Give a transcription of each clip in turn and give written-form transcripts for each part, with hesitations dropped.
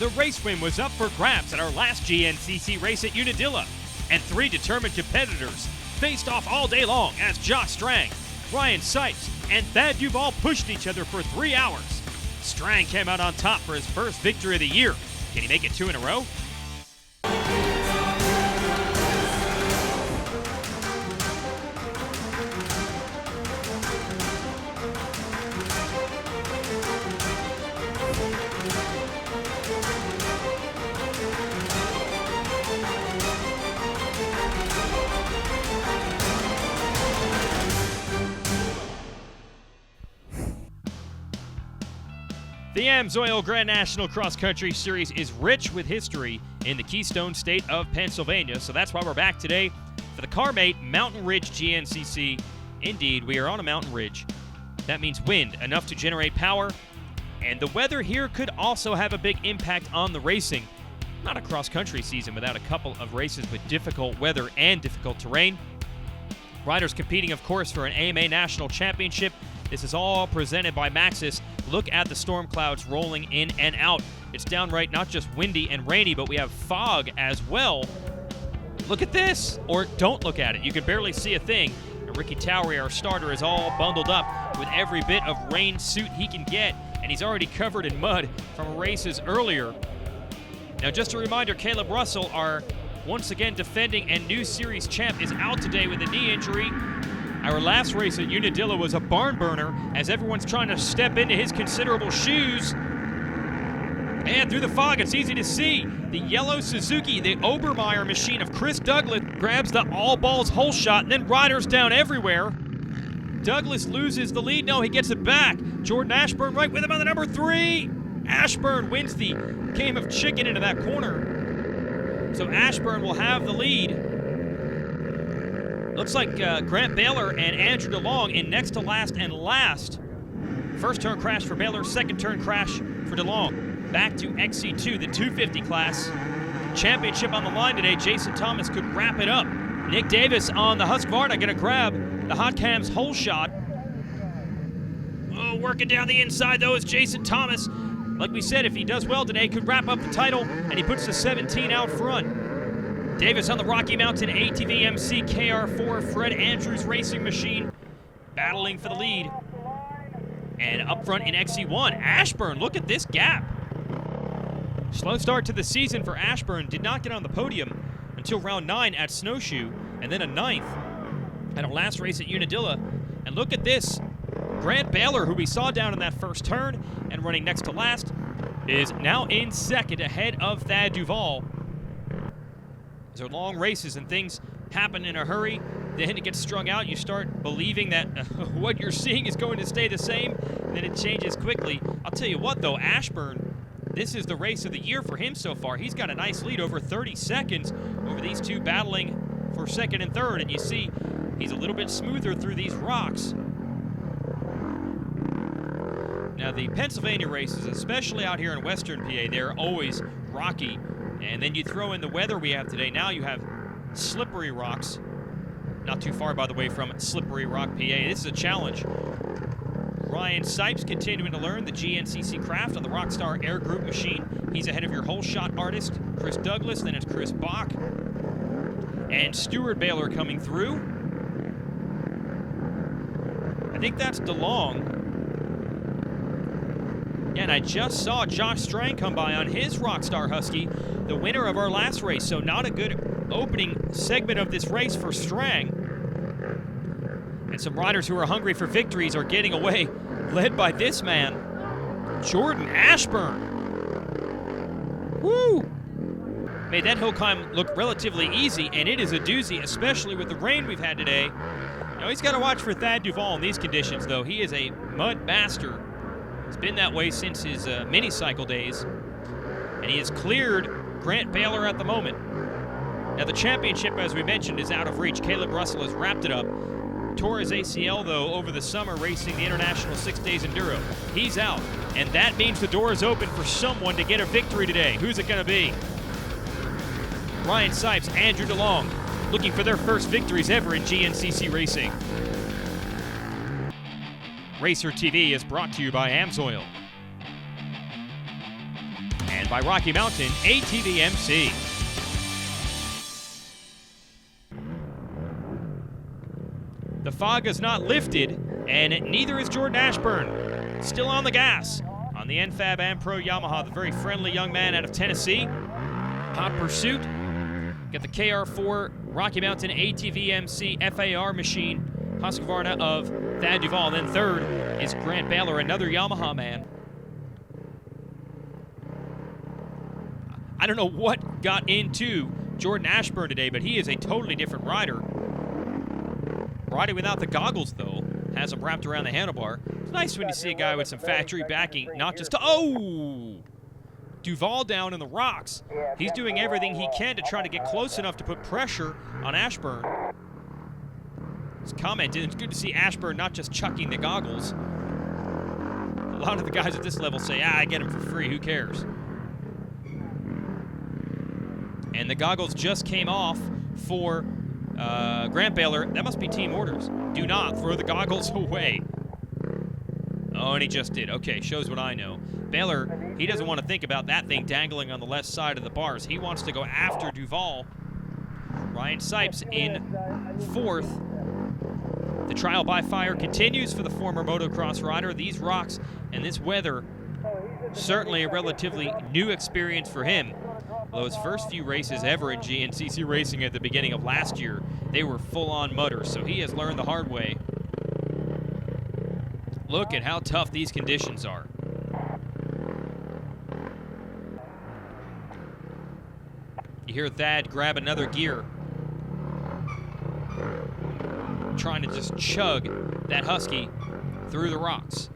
The race win was up for grabs at our last GNCC race at Unadilla, and 3 determined competitors faced off all day long as Josh Strang, Ryan Sipes, and Thad Duvall pushed each other for 3 hours. Strang came out on top for his first victory of the year. Can he make it 2 in a row? The AMSOIL Grand National Cross Country Series is rich with history in the Keystone State of Pennsylvania, so that's why we're back today for the CarMate Mountain Ridge GNCC. Indeed, we are on a mountain ridge. That means wind, enough to generate power, and the weather here could also have a big impact on the racing. Not a cross-country season without a couple of races with difficult weather and difficult terrain. Riders competing, of course, for an AMA National Championship. This is all presented by Maxxis. Look at the storm clouds rolling in and out. It's downright not just windy and rainy, but we have fog as well. Look at this, or don't look at it. You can barely see a thing. And Ricky Towery, our starter, is all bundled up with every bit of rain suit he can get, and he's already covered in mud from races earlier. Now, just a reminder, Caleb Russell, our once again defending and new series champ, is out today with a knee injury. Our last race at Unadilla was a barn burner as everyone's trying to step into his considerable shoes. And through the fog, it's easy to see the yellow Suzuki, the Obermeyer machine of Chris Douglas, grabs the all balls hole shot, and then riders down everywhere. Douglas loses the lead. No, he gets it back. Jordan Ashburn right with him on the number 3. Ashburn wins the game of chicken into that corner. So Ashburn will have the lead. Looks like Grant Baylor and Andrew DeLong in next to last and last. First turn crash for Baylor, second turn crash for DeLong. Back to XC2, the 250 class. Championship on the line today. Jason Thomas could wrap it up. Nick Davis on the Husqvarna going to grab the Hot Cams hole shot. Oh, working down the inside though is Jason Thomas. Like we said, if he does well today, could wrap up the title, and he puts the 17 out front. Davis on the Rocky Mountain ATV MC KR4 Fred Andrews Racing Machine battling for the lead. And up front in XC1, Ashburn, look at this gap. Slow start to the season for Ashburn, did not get on the podium until round 9 at Snowshoe, and then a 9th at our last race at Unadilla. And look at this, Grant Baylor, who we saw down in that first turn and running next to last, is now in second ahead of Thad Duvall. These are long races and things happen in a hurry. Then it gets strung out. You start believing that what you're seeing is going to stay the same. Then it changes quickly. I'll tell you what, though, Ashburn, this is the race of the year for him so far. He's got a nice lead, over 30 seconds over these two battling for second and third. And you see he's a little bit smoother through these rocks. Now, the Pennsylvania races, especially out here in Western PA, they're always rocky. And then you throw in the weather we have today. Now you have slippery rocks. Not too far, by the way, from Slippery Rock, PA. This is a challenge. Ryan Sipes continuing to learn the GNCC craft on the Rockstar Air Group machine. He's ahead of your hole shot artist, Chris Douglas. Then it's Chris Bach. And Stuart Baylor coming through. I think that's DeLong. Yeah, and I just saw Josh Strang come by on his Rockstar Husky, the winner of our last race. So not a good opening segment of this race for Strang. And some riders who are hungry for victories are getting away, led by this man, Jordan Ashburn. Woo! Made that hill climb look relatively easy, and it is a doozy, especially with the rain we've had today. Now he's got to watch for Thad Duvall in these conditions, though. He is a mud master. It's been that way since his mini-cycle days. And he has cleared Grant Baylor at the moment. Now the championship, as we mentioned, is out of reach. Caleb Russell has wrapped it up. Tore his ACL, though, over the summer racing the International 6 Days Enduro. He's out, and that means the door is open for someone to get a victory today. Who's it going to be? Ryan Sipes, Andrew DeLong, looking for their first victories ever in GNCC racing. Racer TV is brought to you by AMSOIL. And by Rocky Mountain ATVMC. The fog is not lifted, and neither is Jordan Ashburn. Still on the gas on the NFAB and Pro Yamaha, the very friendly young man out of Tennessee. Hot pursuit. Got the KR4 Rocky Mountain ATVMC FAR machine, Husqvarna of Thad Duvall. Then third is Grant Baylor, another Yamaha man. I don't know what got into Jordan Ashburn today, but he is a totally different rider. Riding without the goggles, though, has him wrapped around the handlebar. It's nice when you see a guy with some factory backing, not just Duvall down in the rocks. He's doing everything he can to try to get close enough to put pressure on Ashburn. His comment, it's good to see Ashburn not just chucking the goggles. A lot of the guys at this level say, I get them for free, who cares? And the goggles just came off for Grant Baylor. That must be team orders. Do not throw the goggles away. Oh, and he just did. Okay, shows what I know. Baylor, he doesn't want to think about that thing dangling on the left side of the bars. He wants to go after Duvall. Ryan Sipes in fourth. The trial by fire continues for the former motocross rider. These rocks and this weather, certainly a relatively new experience for him. Although his first few races ever in GNCC racing at the beginning of last year, they were full-on mudders, so he has learned the hard way. Look at how tough these conditions are. You hear Thad grab another gear, trying to just chug that Husky through the rocks.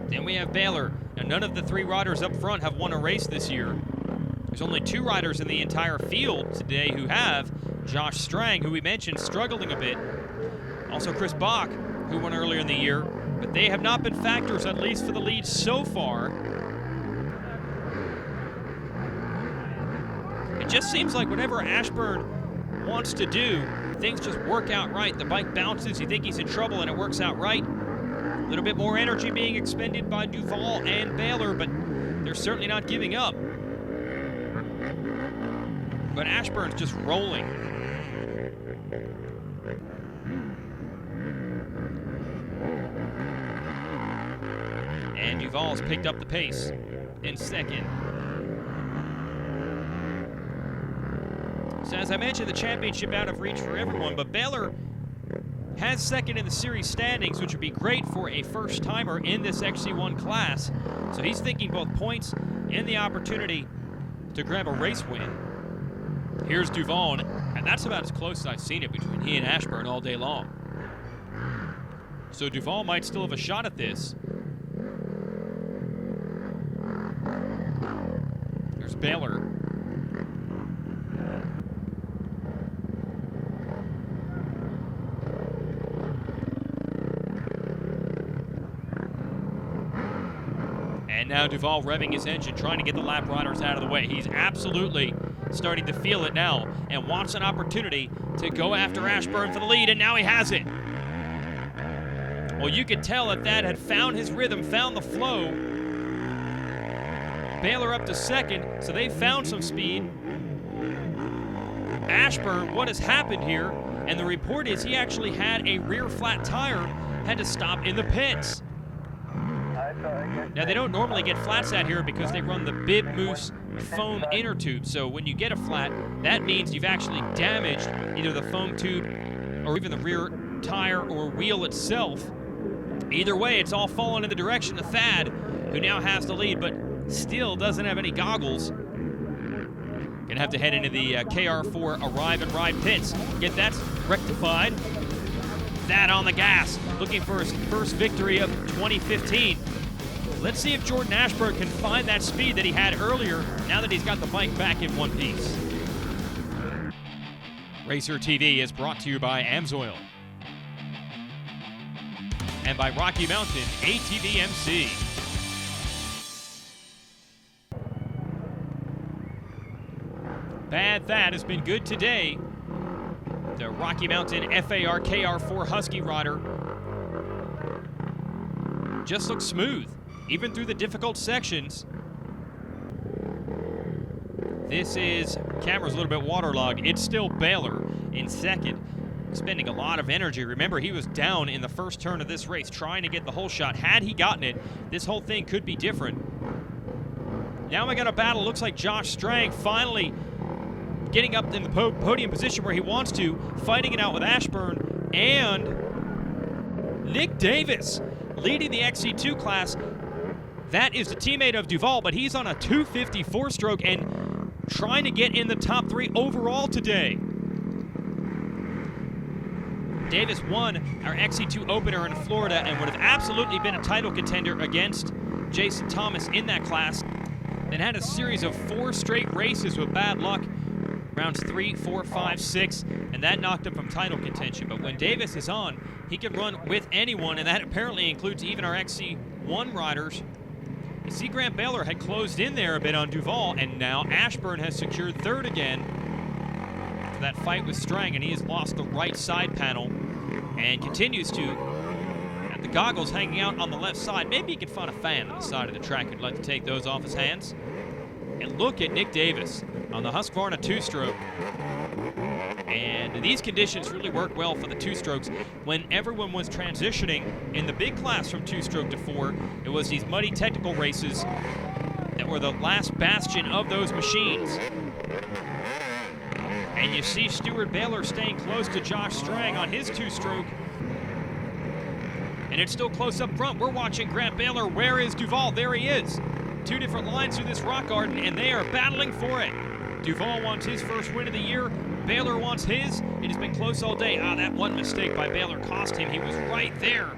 Then we have Baylor. Now, none of the three riders up front have won a race this year. There's only two riders in the entire field today who have. Josh Strang, who we mentioned, struggling a bit. Also Chris Bach, who won earlier in the year. But they have not been factors, at least for the lead so far. It just seems like whatever Ashburn wants to do, things just work out right. The bike bounces, you think he's in trouble, and it works out right. A little bit more energy being expended by Duvall and Baylor, but they're certainly not giving up. But Ashburn's just rolling. And Duvall's picked up the pace in second. So as I mentioned, the championship out of reach for everyone, but Baylor has second in the series standings, which would be great for a first-timer in this XC1 class. So he's thinking both points and the opportunity to grab a race win. Here's Duvall, and that's about as close as I've seen it between he and Ashburn all day long. So Duvall might still have a shot at this. There's Baylor. And now Duvall revving his engine, trying to get the lap riders out of the way. He's absolutely starting to feel it now and wants an opportunity to go after Ashburn for the lead, and now he has it. Well, you could tell that Thad had found his rhythm, found the flow. Baylor up to second, so they found some speed. Ashburn, what has happened here? And the report is he actually had a rear flat tire, had to stop in the pits. Now, they don't normally get flats out here because they run the Bib Moose foam inner tube. So when you get a flat, that means you've actually damaged either the foam tube or even the rear tire or wheel itself. Either way, it's all fallen in the direction of Thad, who now has the lead, but still doesn't have any goggles. Gonna have to head into the KR4 Arrive and Ride pits. Get that rectified. Thad on the gas, looking for his first victory of 2015. Let's see if Jordan Ashburn can find that speed that he had earlier now that he's got the bike back in one piece. Racer TV is brought to you by Amsoil and by Rocky Mountain ATVMC. Bad Thad has been good today. The Rocky Mountain FAR KR4 Husky rider. just looks smooth, even through the difficult sections. This is, camera's a little bit waterlogged. It's still Baylor in second, spending a lot of energy. Remember, he was down in the first turn of this race, trying to get the whole shot. Had he gotten it, this whole thing could be different. Now we got a battle. Looks like Josh Strang finally getting up in the podium position where he wants to, fighting it out with Ashburn and Nick Davis leading the XC2 class. That is the teammate of Duval, but he's on a 254 stroke and trying to get in the top 3 overall today. Davis won our XC2 opener in Florida and would have absolutely been a title contender against Jason Thomas in that class. Then had a series of 4 straight races with bad luck, rounds 3, 4, 5, 6, and that knocked him from title contention. But when Davis is on, he can run with anyone, and that apparently includes even our XC1 riders. You see, Grant Baylor had closed in there a bit on Duval, and now Ashburn has secured third again after that fight with Strang, and he has lost the right side panel and continues to have the goggles hanging out on the left side. Maybe he can find a fan on the side of the track who'd like to take those off his hands. And look at Nick Davis on the Husqvarna 2-stroke. And these conditions really work well for the 2-strokes. When everyone was transitioning in the big class from 2-stroke to 4, it was these muddy technical races that were the last bastion of those machines. And you see Stuart Baylor staying close to Josh Strang on his 2-stroke. And it's still close up front. We're watching Grant Baylor. Where is Duval? There he is. 2 different lines through this rock garden, and they are battling for it. Duval wants his first win of the year. Baylor wants his. It has been close all day. That one mistake by Baylor cost him. He was right there.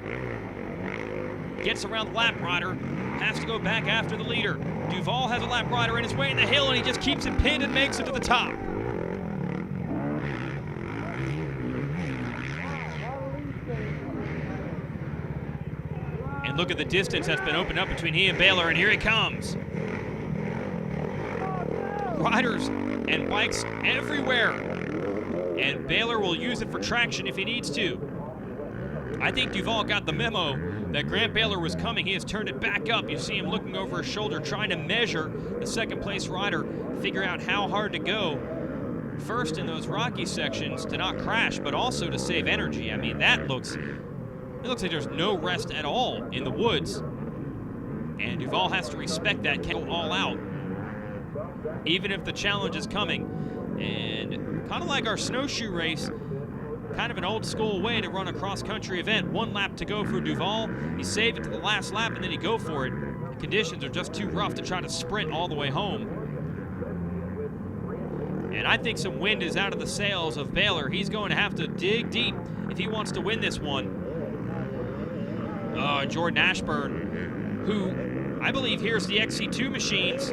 Gets around the lap rider. Has to go back after the leader. Duval has a lap rider in his way in the hill, and he just keeps him pinned and makes it to the top. And look at the distance that's been opened up between he and Baylor, and here he comes. Riders and bikes everywhere. And Baylor will use it for traction if he needs to. I think Duval got the memo that Grant Baylor was coming. He has turned it back up. You see him looking over his shoulder, trying to measure the second place rider, figure out how hard to go first in those rocky sections to not crash, but also to save energy. I mean, it looks like there's no rest at all in the woods. And Duval has to respect that, can't go all out, even if the challenge is coming. And kind of like our snowshoe race, kind of an old school way to run a cross-country event. 1 lap to go for Duval. He saved it to the last lap, and then he go for it. The conditions are just too rough to try to sprint all the way home. And I think some wind is out of the sails of Baylor. He's going to have to dig deep if he wants to win this one. Jordan Ashburn, who I believe hears the XC2 machines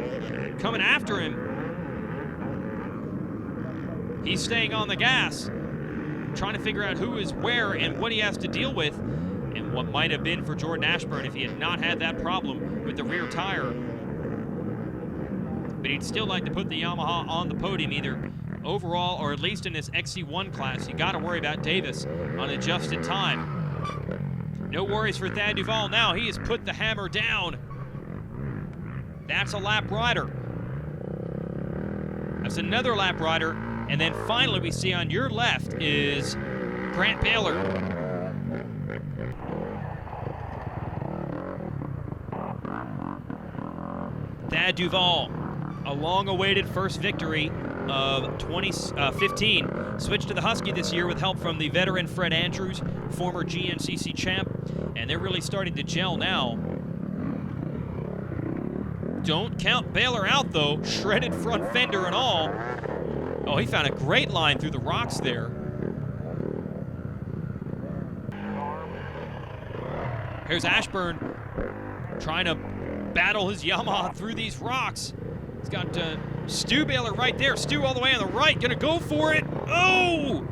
coming after him. He's staying on the gas, trying to figure out who is where and what he has to deal with, and what might have been for Jordan Ashburn if he had not had that problem with the rear tire. But he'd still like to put the Yamaha on the podium, either overall or at least in this XC1 class. You got to worry about Davis on adjusted time. No worries for Thad Duval now. He has put the hammer down. That's a lap rider. That's another lap rider. And then finally we see on your left is Grant Baylor. Thad Duval, a long-awaited first victory of 2015. Switched to the Husky this year with help from the veteran Fred Andrews, former GNCC champ, and they're really starting to gel now. Don't count Baylor out, though. Shredded front fender and all. Oh, he found a great line through the rocks there. Here's Ashburn trying to battle his Yamaha through these rocks. He's got Stu Baylor right there. Stu all the way on the right, gonna go for it. Oh!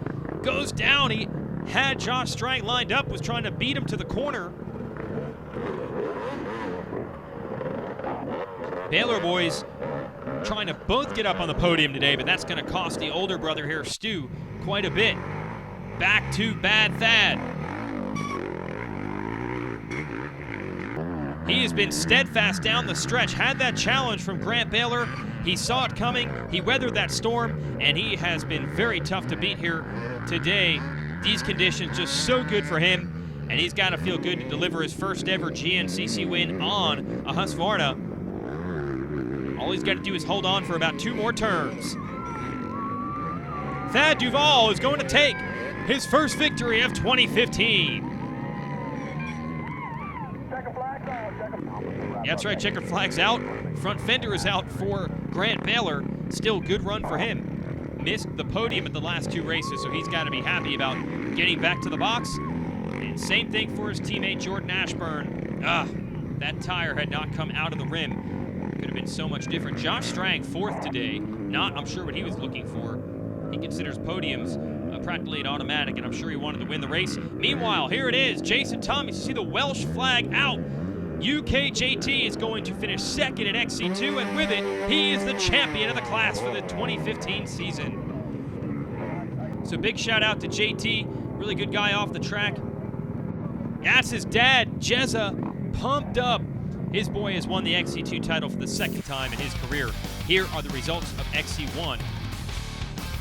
Goes down. He had Josh Strang lined up, was trying to beat him to the corner. Baylor boys trying to both get up on the podium today, but that's gonna cost the older brother here, Stu, quite a bit. Back to bad Thad. He has been steadfast down the stretch, had that challenge from Grant Baylor. He saw it coming, he weathered that storm, and he has been very tough to beat here today. These conditions just so good for him, and he's got to feel good to deliver his first ever GNCC win on a Husqvarna. All he's got to do is hold on for about 2 more turns. Thad Duvall is going to take his first victory of 2015. Yeah, that's right, checker flag's out. Front fender is out for Grant Baylor. Still good run for him. Missed the podium at the last 2 races, so he's got to be happy about getting back to the box. And same thing for his teammate Jordan Ashburn. That tire had not come out of the rim. Could have been so much different. Josh Strang, 4th today. Not, I'm sure, what he was looking for. He considers podiums practically an automatic, and I'm sure he wanted to win the race. Meanwhile, here it is. Jason Thomas, you see the Welsh flag out. UKJT is going to finish 2nd at XC2, and with it, he is the champion of the class for the 2015 season. So big shout out to JT, really good guy off the track. That's his dad, Jezza, pumped up. His boy has won the XC2 title for the 2nd time in his career. Here are the results of XC1.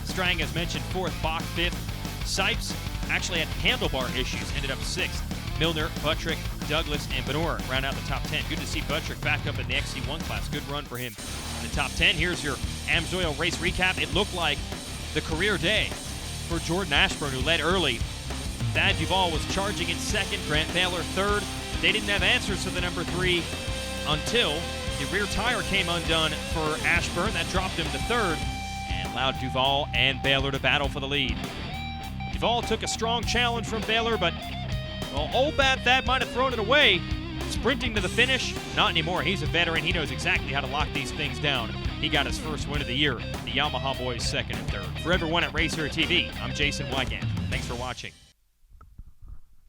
Strang, as mentioned, 4th, Bach 5th. Sipes actually had handlebar issues, ended up 6th. Milner, Buttrick, Douglas, and Benor round out the top 10. Good to see Buttrick back up in the XC1 class. Good run for him in the top 10. Here's your AMSOIL race recap. It looked like the career day for Jordan Ashburn, who led early. Thad Duvall was charging in 2nd, Grant Baylor 3rd. They didn't have answers to the number 3 until the rear tire came undone for Ashburn. That dropped him to 3rd and allowed Duvall and Baylor to battle for the lead. Duvall took a strong challenge from Baylor, but well, old bad Thad might have thrown it away. Sprinting to the finish, not anymore. He's a veteran. He knows exactly how to lock these things down. He got his first win of the year. The Yamaha boys 2nd and 3rd. For everyone at Racer TV, I'm Jason Wygant. Thanks for watching.